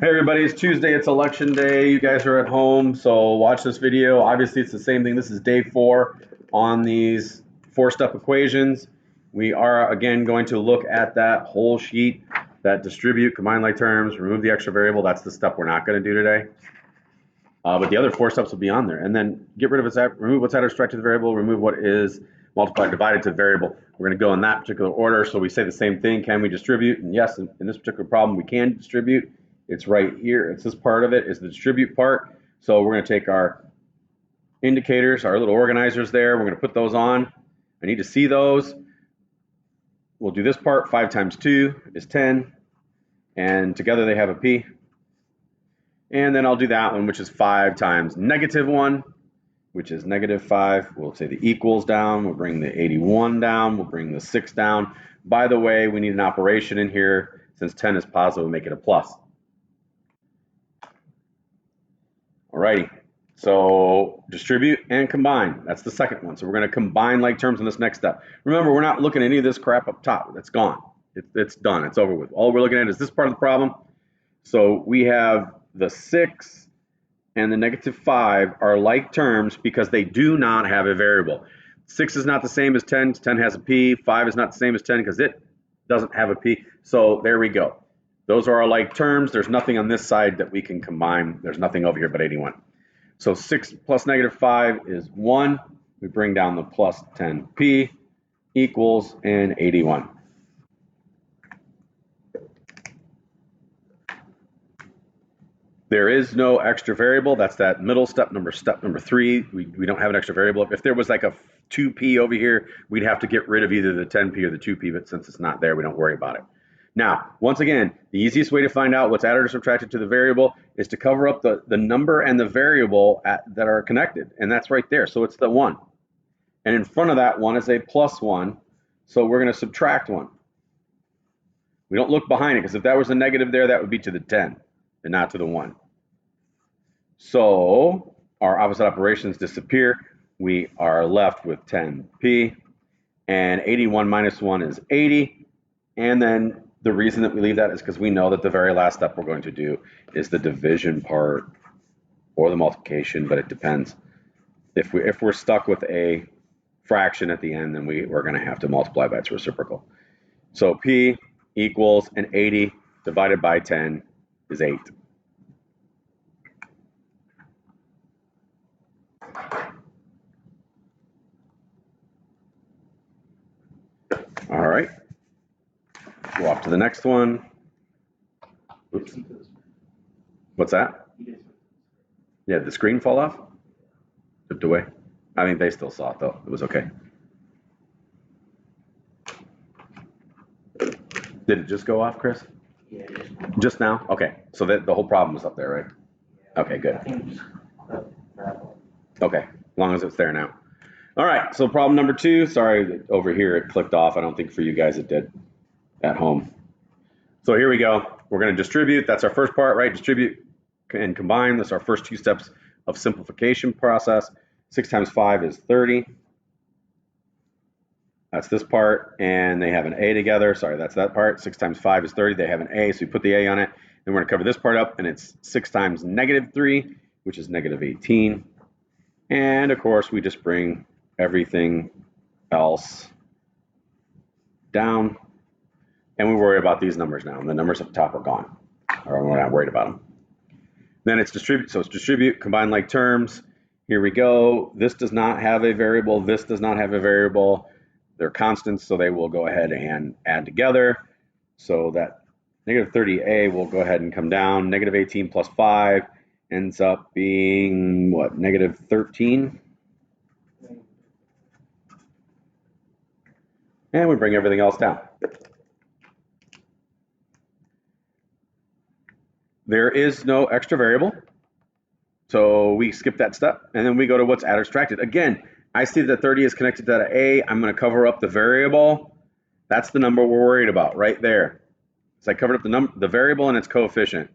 Hey everybody, it's Tuesday, it's election day. You guys are at home, so watch this video. Obviously, it's the same thing. This is day 4 on these 4-step equations. We are, again, going to look at that whole sheet, that distribute, combine like terms, remove the extra variable. That's the step we're not going to do today. But the other 4 steps will be on there. And then get rid of remove what's added subtracted to the variable, remove what is multiplied divided to the variable. We're going to go in that particular order. So we say the same thing. Can we distribute? And yes, in this particular problem, we can distribute. It's right here. It's this part of it is the distribute part. So we're going to take our indicators, our little organizers there. We're going to put those on. I need to see those. We'll do this part. 5 times 2 is 10. And together they have a p. And then I'll do that one, which is 5 times -1, which is -5. We'll say the equals down. We'll bring the 81 down. We'll bring the 6 down. By the way, we need an operation in here. Since 10 is positive, we'll make it a plus. Alrighty, so distribute and combine. That's the second one. So we're going to combine like terms in this next step. Remember, we're not looking at any of this crap up top. That's gone. It's done. It's over with. All we're looking at is this part of the problem. So we have the 6 and the -5 are like terms because they do not have a variable. 6 is not the same as 10. 10 has a p. 5 is not the same as 10 because it doesn't have a p. So there we go. Those are our like terms. There's nothing on this side that we can combine. There's nothing over here but 81. So 6 plus -5 is 1. We bring down the plus 10p equals and 81. There is no extra variable. That's that middle step number 3. We don't have an extra variable. If there was like a 2p over here, we'd have to get rid of either the 10p or the 2p, but since it's not there, we don't worry about it. Now, once again, the easiest way to find out what's added or subtracted to the variable is to cover up the number and the variable that are connected, and that's right there. So it's the 1. And in front of that 1 is a +1, so we're going to subtract 1. We don't look behind it, because if that was a negative there, that would be to the 10 and not to the 1. So our opposite operations disappear. We are left with 10p, and 81 minus 1 is 80. And then the reason that we leave that is because we know that the very last step we're going to do is the division part or the multiplication, but it depends. If we're stuck with a fraction at the end, then we're going to have to multiply by its reciprocal. So p equals an 80 divided by 10 is 8. All right. Go off to the next one. Oops. What's that? Yeah, did the screen fall off? Tipped away? I mean, they still saw it, though. It was okay. Did it just go off, Chris? Yeah, just now? Okay, so the whole problem was up there, right? Okay, good. Okay, as long as it's there now. All right, so problem number 2. Sorry, over here it clicked off. I don't think for you guys it did at home. So here we go. We're going to distribute. That's our first part, right? Distribute and combine. That's our first 2 steps of simplification process. 6 times 5 is 30. That's this part, and they have an a together. Sorry, that's that part. 6 times 5 is 30. They have an a, so we put the a on it. Then we're going to cover this part up, and it's 6 times -3, which is -18. And, of course, we just bring everything else down. And we worry about these numbers now. And the numbers up top are gone, or we're not worried about them. Then it's distribute. So it's distribute, combine like terms. Here we go. This does not have a variable. This does not have a variable. They're constants, so they will go ahead and add together. So that -30a will go ahead and come down. -18 plus 5 ends up being, what, -13? And we bring everything else down. There is no extra variable, so we skip that step, and then we go to what's added or subtracted. Again, I see that 30 is connected to that a. I'm going to cover up the variable. That's the number we're worried about right there. So I covered up the variable and its coefficient.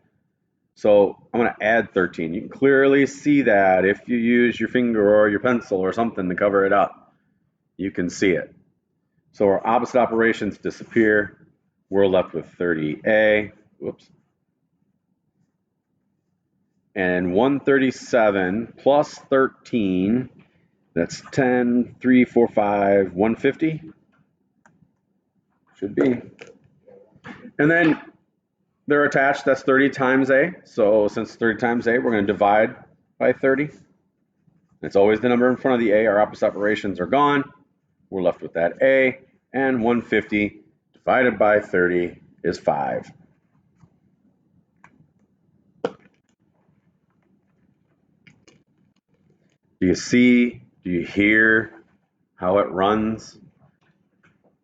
So I'm going to add 13. You can clearly see that if you use your finger or your pencil or something to cover it up. You can see it. So our opposite operations disappear. We're left with 30a. Whoops. And 137 plus 13, that's 10, 3, 4, 5, 150. Should be. And then they're attached, that's 30 times A. So since 30 times A, we're going to divide by 30. It's always the number in front of the A. Our opposite operations are gone. We're left with that A, and 150 divided by 30 is 5. Do you see, do you hear how it runs?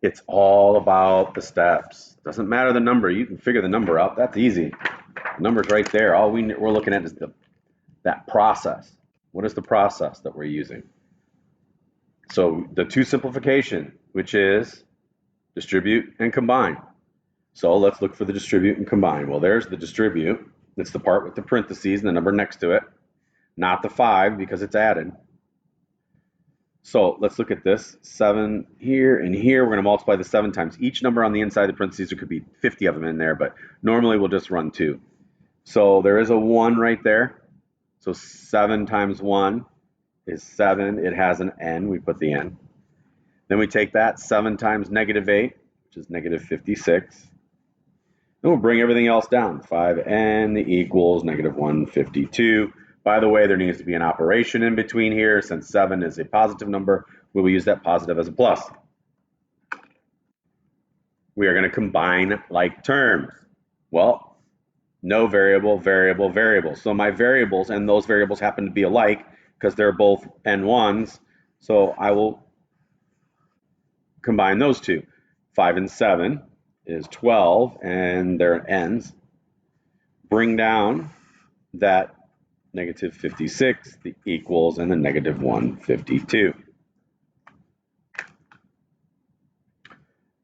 It's all about the steps. Doesn't matter the number. You can figure the number out. That's easy. The number's right there. All we're looking at is that process. What is the process that we're using? So the two simplification, which is distribute and combine. So let's look for the distribute and combine. Well, there's the distribute. It's the part with the parentheses and the number next to it, not the 5 because it's added. So let's look at this. 7 here and here. We're going to multiply the 7 times each number on the inside of the parentheses. There could be 50 of them in there, but normally we'll just run 2. So there is a 1 right there. So 7 times 1 is 7. It has an n. We put the n. Then we take that 7 times negative 8, which is negative 56. Then we'll bring everything else down. 5n equals negative 152. By the way, there needs to be an operation in between here. Since 7 is a positive number, we will use that positive as a plus. We are going to combine like terms. Well, no variable, variable, variable. So my variables and those variables happen to be alike because they're both n1s. So I will combine those two. 5 and 7 is 12, and they're n's. Bring down that negative 56, the equals, and the negative 152.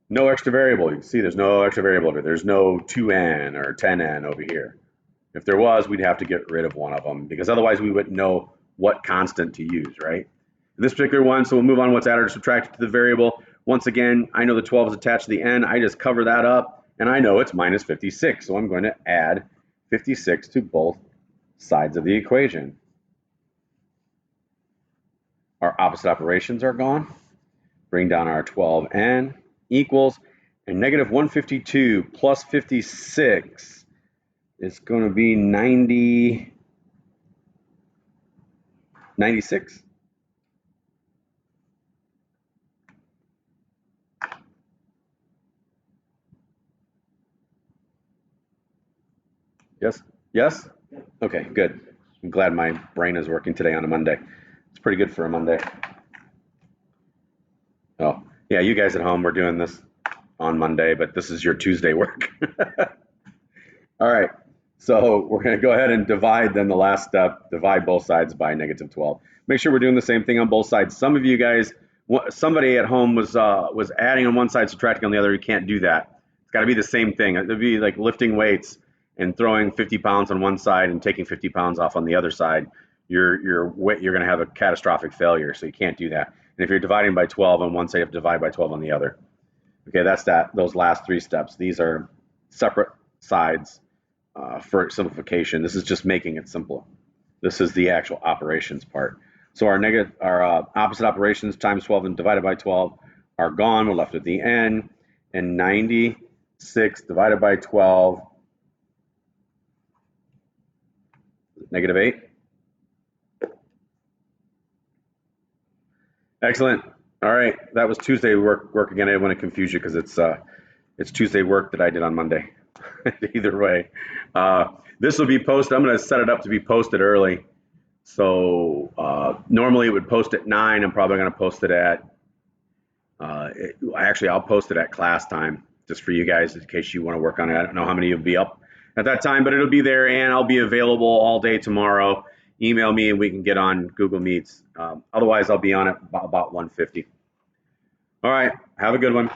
No extra variable. You can see there's no extra variable over here. There's no 2n or 10n over here. If there was, we'd have to get rid of one of them because otherwise we wouldn't know what constant to use, right? In this particular one, so we'll move on what's added or subtracted to the variable. Once again, I know the 12 is attached to the n. I just cover that up, and I know it's minus 56. So I'm going to add 56 to both sides of the equation. Our opposite operations are gone. Bring down our 12n equals, and negative 152 plus 56 is going to be 96. Yes? Yes? Okay, good. I'm glad my brain is working today on a Monday. It's pretty good for a Monday. Oh, yeah, you guys at home, we're doing this on Monday, but this is your Tuesday work. All right, so we're going to go ahead and divide then the last step, divide both sides by negative 12. Make sure we're doing the same thing on both sides. Some of you guys, somebody at home was adding on one side, subtracting on the other. You can't do that. It's got to be the same thing. It'd be like lifting weights and throwing 50 pounds on one side and taking 50 pounds off on the other side. You're going to have a catastrophic failure, so you can't do that. And if you're dividing by 12 on one side, you have to divide by 12 on the other. Okay, that's that. Those last 3 steps. These are separate sides for simplification. This is just making it simple. This is the actual operations part. So our opposite operations times 12 and divided by 12 are gone. We're left with the n, and 96 divided by 12, negative 8. Excellent. All right, that was Tuesday work again. I didn't want to confuse you because it's Tuesday work that I did on Monday. Either way, this will be posted. I'm going to set it up to be posted early. So normally it would post at 9. I'm probably going to post it at. Actually, I'll post it at class time just for you guys in case you want to work on it. I don't know how many will be up at that time, but it'll be there, and I'll be available all day tomorrow. Email me and we can get on Google Meets. Otherwise, I'll be on it about 1:50. All right, have a good one.